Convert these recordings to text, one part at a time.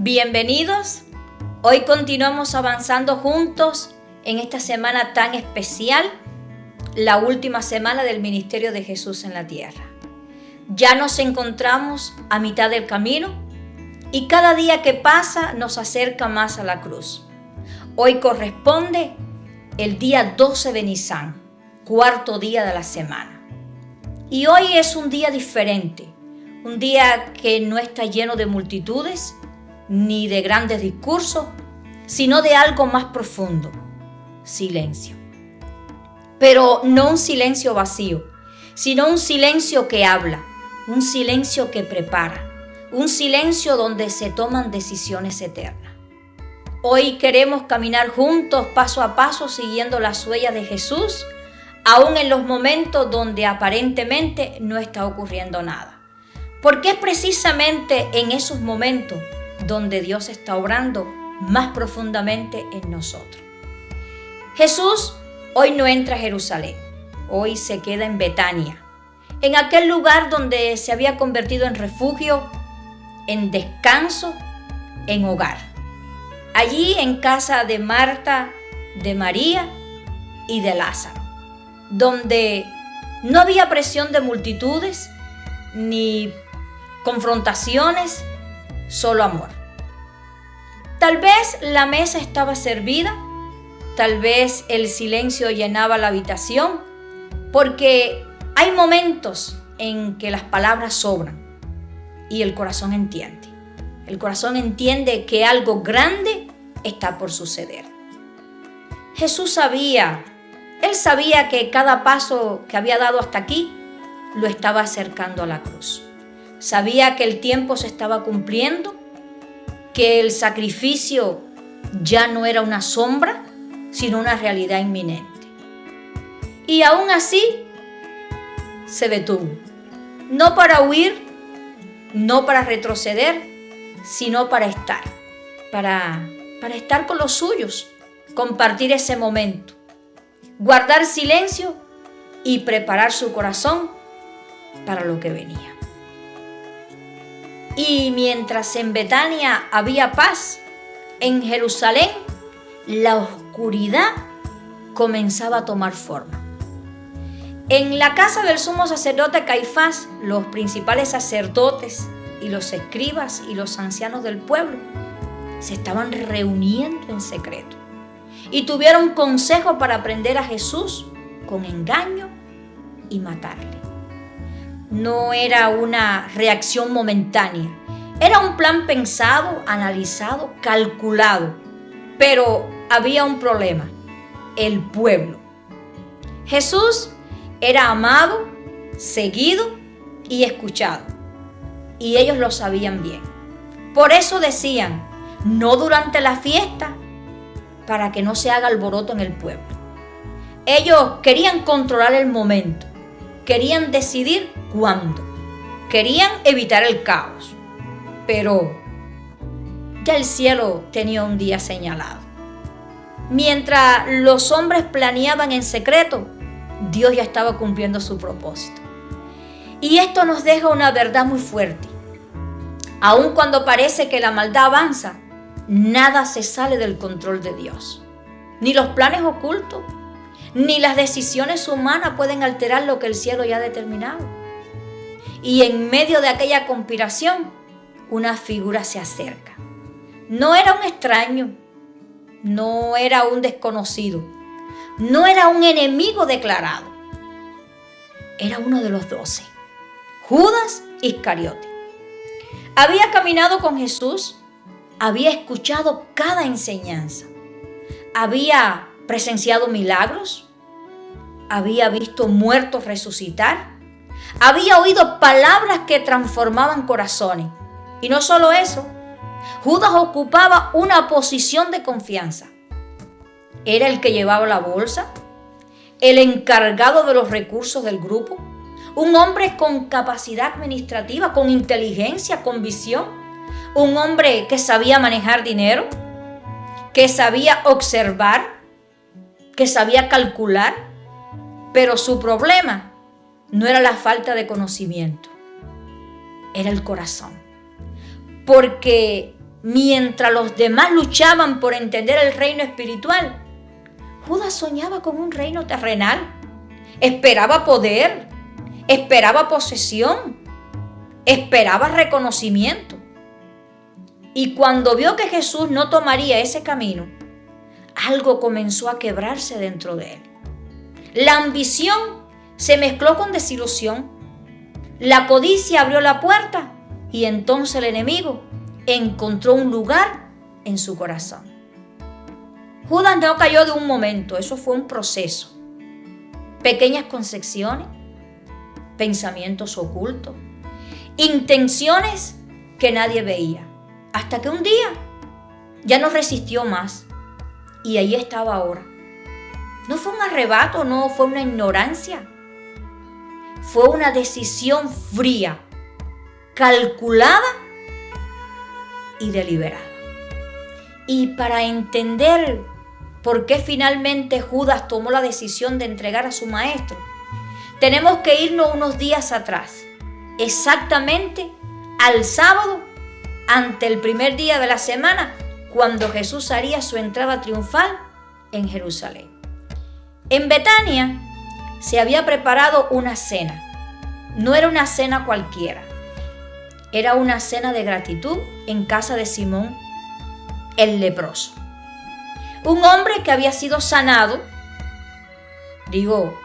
Bienvenidos. Hoy continuamos avanzando juntos en esta semana tan especial, la última semana del ministerio de Jesús en la tierra. Ya nos encontramos a mitad del camino y cada día que pasa nos acerca más a la cruz. Hoy corresponde el día 12 de Nisan, cuarto día de la semana. Y hoy es un día diferente, un día que no está lleno de multitudes ni de grandes discursos, sino de algo más profundo: silencio. Pero no un silencio vacío, sino un silencio que habla, un silencio que prepara, un silencio donde se toman decisiones eternas. Hoy queremos caminar juntos, paso a paso, siguiendo las huellas de Jesús, aún en los momentos donde aparentemente no está ocurriendo nada. Porque es precisamente en esos momentos donde Dios está obrando más profundamente en nosotros. Jesús hoy no entra a Jerusalén, hoy se queda en Betania, en aquel lugar donde se había convertido en refugio, en descanso, en hogar. Allí en casa de Marta, de María y de Lázaro, donde no había presión de multitudes ni confrontaciones, solo amor. Tal vez la mesa estaba servida, tal vez el silencio llenaba la habitación, porque hay momentos en que las palabras sobran y el corazón entiende. El corazón entiende que algo grande está por suceder. Jesús sabía que cada paso que había dado hasta aquí lo estaba acercando a la cruz. Sabía que el tiempo se estaba cumpliendo, que el sacrificio ya no era una sombra, sino una realidad inminente. Y aún así se detuvo, no para huir, no para retroceder, sino para estar con los suyos, compartir ese momento, guardar silencio y preparar su corazón para lo que venía. Y mientras en Betania había paz, en Jerusalén la oscuridad comenzaba a tomar forma. En la casa del sumo sacerdote Caifás, los principales sacerdotes y los escribas y los ancianos del pueblo se estaban reuniendo en secreto y tuvieron consejo para prender a Jesús con engaño y matarle. No era una reacción momentánea, era un plan pensado, analizado, calculado. Pero había un problema: el pueblo. Jesús era amado, seguido y escuchado, y ellos lo sabían bien. Por eso decían: no durante la fiesta, para que no se haga alboroto en el pueblo. Ellos querían controlar el momento, querían decidir cuándo, querían evitar el caos, pero ya el cielo tenía un día señalado. Mientras los hombres planeaban en secreto, Dios ya estaba cumpliendo su propósito. Y esto nos deja una verdad muy fuerte. Aun cuando parece que la maldad avanza, nada se sale del control de Dios. Ni los planes ocultos, ni las decisiones humanas pueden alterar lo que el cielo ya ha determinado. Y en medio de aquella conspiración, una figura se acerca. No era un extraño, no era un desconocido, no era un enemigo declarado. Era uno de los 12, Judas Iscariote. Había caminado con Jesús, había escuchado cada enseñanza, había presenciado milagros, había visto muertos resucitar, había oído palabras que transformaban corazones. Y no solo eso, Judas ocupaba una posición de confianza. Era el que llevaba la bolsa, el encargado de los recursos del grupo, un hombre con capacidad administrativa, con inteligencia, con visión, un hombre que sabía manejar dinero, que sabía observar, que sabía calcular, pero su problema no era la falta de conocimiento, era el corazón. Porque mientras los demás luchaban por entender el reino espiritual, Judas soñaba con un reino terrenal. Esperaba poder, esperaba posesión, esperaba reconocimiento. Y cuando vio que Jesús no tomaría ese camino, algo comenzó a quebrarse dentro de él. La ambición se mezcló con desilusión. La codicia abrió la puerta y entonces el enemigo encontró un lugar en su corazón. Judas no cayó de un momento, eso fue un proceso. Pequeñas concesiones, pensamientos ocultos, intenciones que nadie veía. Hasta que un día ya no resistió más y ahí estaba ahora. No fue un arrebato, no fue una ignorancia. Fue una decisión fría, calculada y deliberada. Y para entender por qué finalmente Judas tomó la decisión de entregar a su maestro, tenemos que irnos unos días atrás, exactamente al sábado, ante el primer día de la semana, cuando Jesús haría su entrada triunfal en Jerusalén. En Betania se había preparado una cena. No era una cena cualquiera. Era una cena de gratitud en casa de Simón el leproso. Un hombre que había sido sanado, digo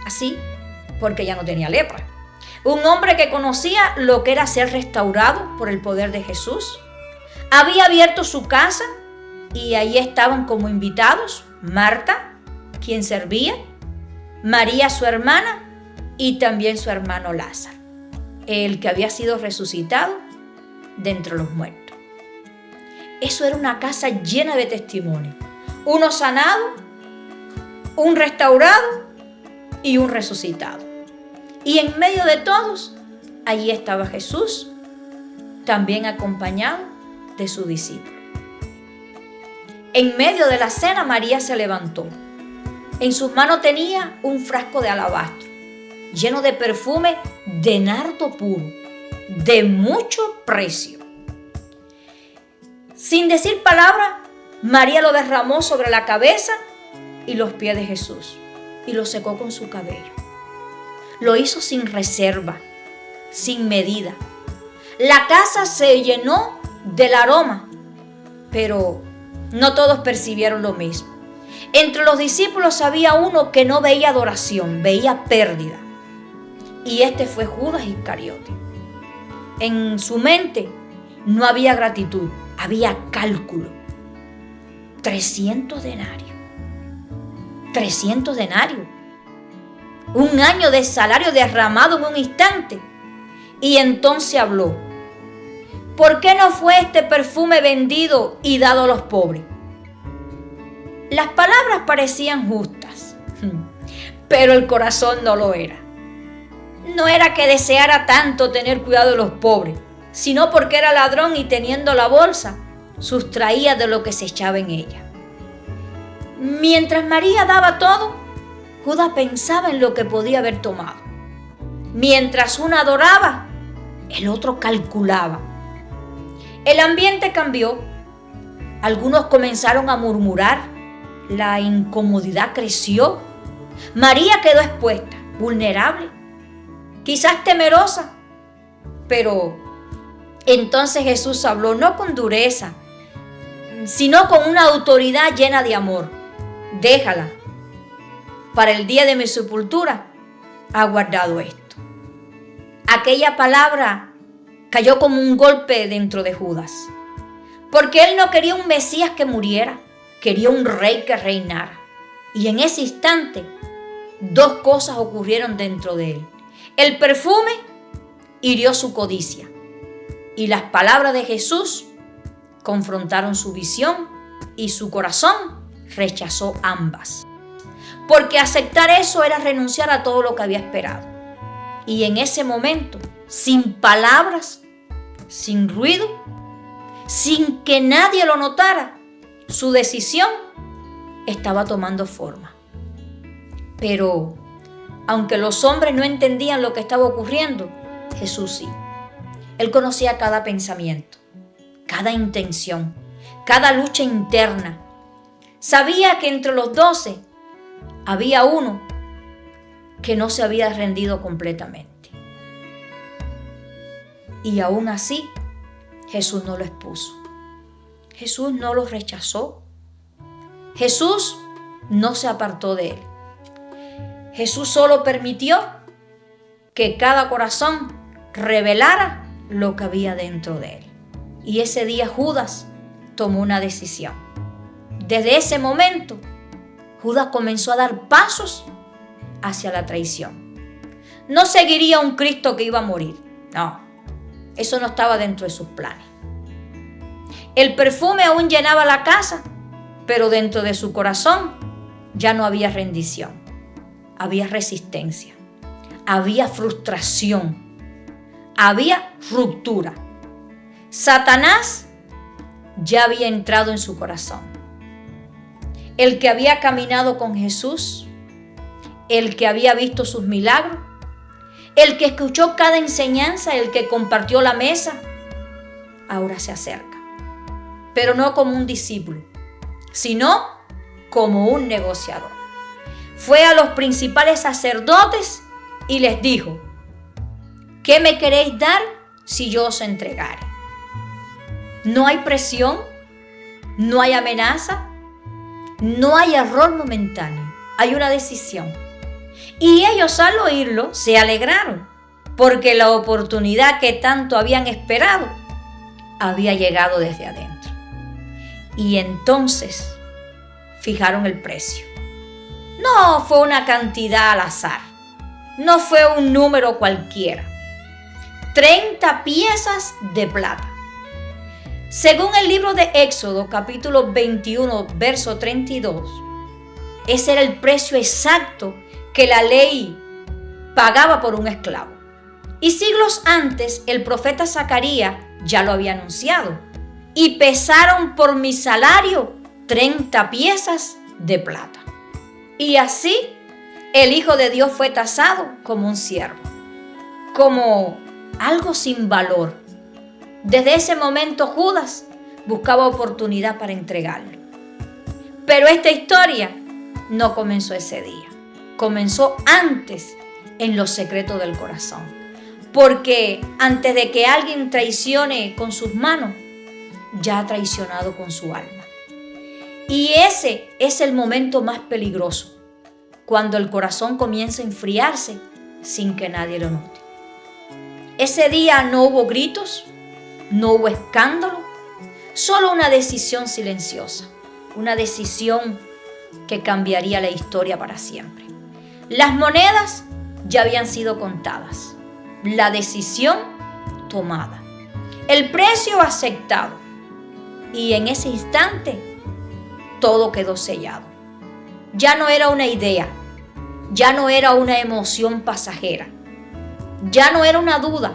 así porque ya no tenía lepra. Un hombre que conocía lo que era ser restaurado por el poder de Jesús. Había abierto su casa y ahí estaban como invitados Marta, quien servía, María su hermana y también su hermano Lázaro, el que había sido resucitado de entre los muertos. Eso era una casa llena de testimonios. Uno sanado, un restaurado y un resucitado. Y en medio de todos, allí estaba Jesús, también acompañado de su discípulo. En medio de la cena, María se levantó. En sus manos tenía un frasco de alabastro, lleno de perfume de nardo puro, de mucho precio. Sin decir palabra, María lo derramó sobre la cabeza y los pies de Jesús y lo secó con su cabello. Lo hizo sin reserva, sin medida. La casa se llenó del aroma, pero no todos percibieron lo mismo. Entre los discípulos había uno que no veía adoración, veía pérdida. Y este fue Judas Iscariote. En su mente no había gratitud, había cálculo. 300 denarios. 300 denarios. Un año de salario derramado en un instante. Y entonces habló: ¿por qué no fue este perfume vendido y dado a los pobres? Las palabras parecían justas, pero el corazón no lo era. No era que deseara tanto tener cuidado de los pobres, sino porque era ladrón y teniendo la bolsa, sustraía de lo que se echaba en ella. Mientras María daba todo, Judas pensaba en lo que podía haber tomado. Mientras uno adoraba, el otro calculaba. El ambiente cambió. Algunos comenzaron a murmurar. La incomodidad creció. María quedó expuesta, vulnerable, quizás temerosa. Pero entonces Jesús habló no con dureza, sino con una autoridad llena de amor. Déjala. Para el día de mi sepultura ha guardado esto. Aquella palabra cayó como un golpe dentro de Judas, porque él no quería un Mesías que muriera, quería un rey que reinara. Y en ese instante, dos cosas ocurrieron dentro de él. El perfume hirió su codicia y las palabras de Jesús confrontaron su visión y su corazón rechazó ambas. Porque aceptar eso era renunciar a todo lo que había esperado. Y en ese momento, sin palabras, sin ruido, sin que nadie lo notara, su decisión estaba tomando forma. Pero, aunque los hombres no entendían lo que estaba ocurriendo, Jesús sí. Él conocía cada pensamiento, cada intención, cada lucha interna. Sabía que entre los 12 había uno que no se había rendido completamente. Y aún así, Jesús no lo expuso. Jesús no lo rechazó. Jesús no se apartó de él. Jesús solo permitió que cada corazón revelara lo que había dentro de él. Y ese día Judas tomó una decisión. Desde ese momento, Judas comenzó a dar pasos hacia la traición. No seguiría un Cristo que iba a morir. No, eso no estaba dentro de sus planes. El perfume aún llenaba la casa, pero dentro de su corazón ya no había rendición. Había resistencia, había frustración, había ruptura. Satanás ya había entrado en su corazón. El que había caminado con Jesús, el que había visto sus milagros, el que escuchó cada enseñanza, el que compartió la mesa, ahora se acerca. Pero no como un discípulo, sino como un negociador. Fue a los principales sacerdotes y les dijo: ¿qué me queréis dar si yo os entregare? No hay presión, no hay amenaza, no hay error momentáneo, hay una decisión. Y ellos al oírlo se alegraron, porque la oportunidad que tanto habían esperado había llegado desde adentro. Y entonces fijaron el precio. No fue una cantidad al azar, no fue un número cualquiera. 30 piezas de plata. Según el libro de Éxodo, capítulo 21, verso 32, ese era el precio exacto que la ley pagaba por un esclavo. Y siglos antes, el profeta Zacarías ya lo había anunciado. Y pesaron por mi salario 30 piezas de plata. Y así el Hijo de Dios fue tasado como un siervo, como algo sin valor. Desde ese momento Judas buscaba oportunidad para entregarlo. Pero esta historia no comenzó ese día. Comenzó antes, en los secretos del corazón. Porque antes de que alguien traicione con sus manos, ya ha traicionado con su alma. Y ese es el momento más peligroso, cuando el corazón comienza a enfriarse sin que nadie lo note. Ese día no hubo gritos, no hubo escándalo, solo una decisión silenciosa, una decisión que cambiaría la historia para siempre. Las monedas ya habían sido contadas, la decisión tomada, el precio aceptado, y en ese instante todo quedó sellado. Ya no era una idea, ya no era una emoción pasajera, ya no era una duda,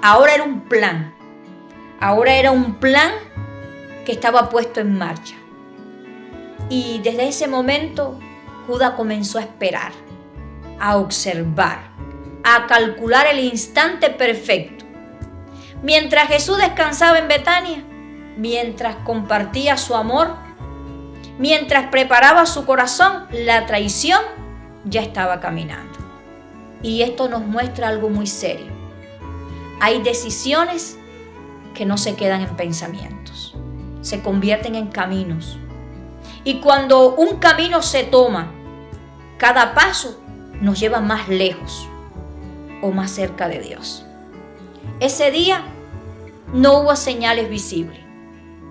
ahora era un plan. Ahora era un plan que estaba puesto en marcha. Y desde ese momento Judas comenzó a esperar, a observar, a calcular el instante perfecto. Mientras Jesús descansaba en Betania, mientras compartía su amor, mientras preparaba su corazón, la traición ya estaba caminando. Y esto nos muestra algo muy serio. Hay decisiones que no se quedan en pensamientos, se convierten en caminos. Y cuando un camino se toma, cada paso nos lleva más lejos o más cerca de Dios. Ese día no hubo señales visibles,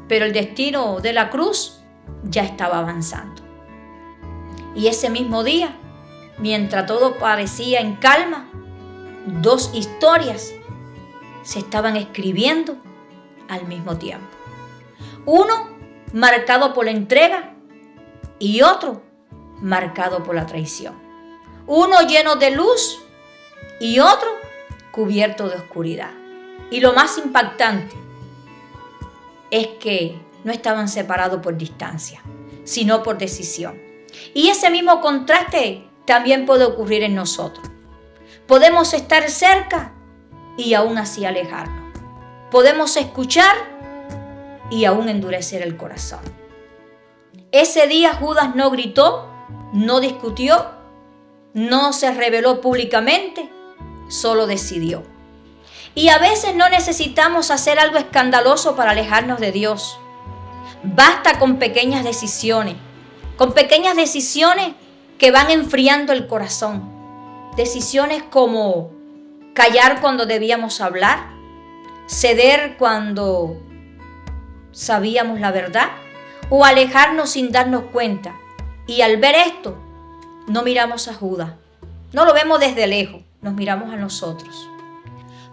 pero el destino de la cruz ya estaba avanzando. Y ese mismo día, mientras todo parecía en calma, dos historias se estaban escribiendo al mismo tiempo. Uno marcado por la entrega y otro marcado por la traición. Uno lleno de luz y otro cubierto de oscuridad. Y lo más impactante es que no estaban separados por distancia, sino por decisión. Y ese mismo contraste también puede ocurrir en nosotros. Podemos estar cerca y aún así alejarnos. Podemos escuchar y aún endurecer el corazón. Ese día Judas no gritó, no discutió, no se rebeló públicamente, solo decidió. Y a veces no necesitamos hacer algo escandaloso para alejarnos de Dios. Basta con pequeñas decisiones que van enfriando el corazón. Decisiones como callar cuando debíamos hablar, ceder cuando sabíamos la verdad o alejarnos sin darnos cuenta. Y al ver esto, no miramos a Judas, no lo vemos desde lejos, nos miramos a nosotros.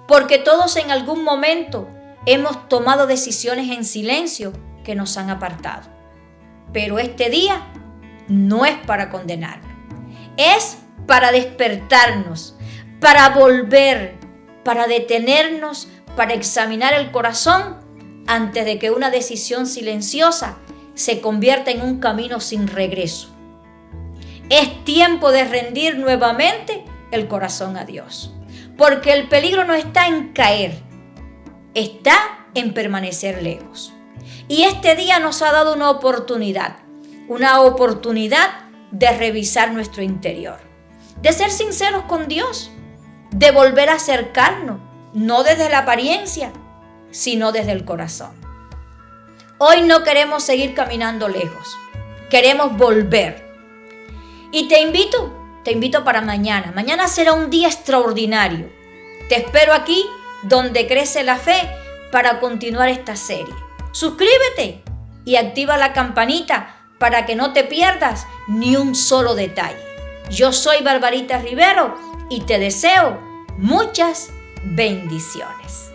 Porque todos en algún momento hemos tomado decisiones en silencio que nos han apartado. Pero este día no es para condenarnos, es para despertarnos, para volver, para detenernos, para examinar el corazón antes de que una decisión silenciosa se convierta en un camino sin regreso. Es tiempo de rendir nuevamente el corazón a Dios, porque el peligro no está en caer, está en permanecer lejos. Y este día nos ha dado una oportunidad de revisar nuestro interior, de ser sinceros con Dios, de volver a acercarnos, no desde la apariencia, sino desde el corazón. Hoy no queremos seguir caminando lejos, queremos volver. Y te invito para mañana. Mañana será un día extraordinario. Te espero aquí donde crece la fe para continuar esta serie. Suscríbete y activa la campanita para que no te pierdas ni un solo detalle. Yo soy Barbarita Rivero y te deseo muchas bendiciones.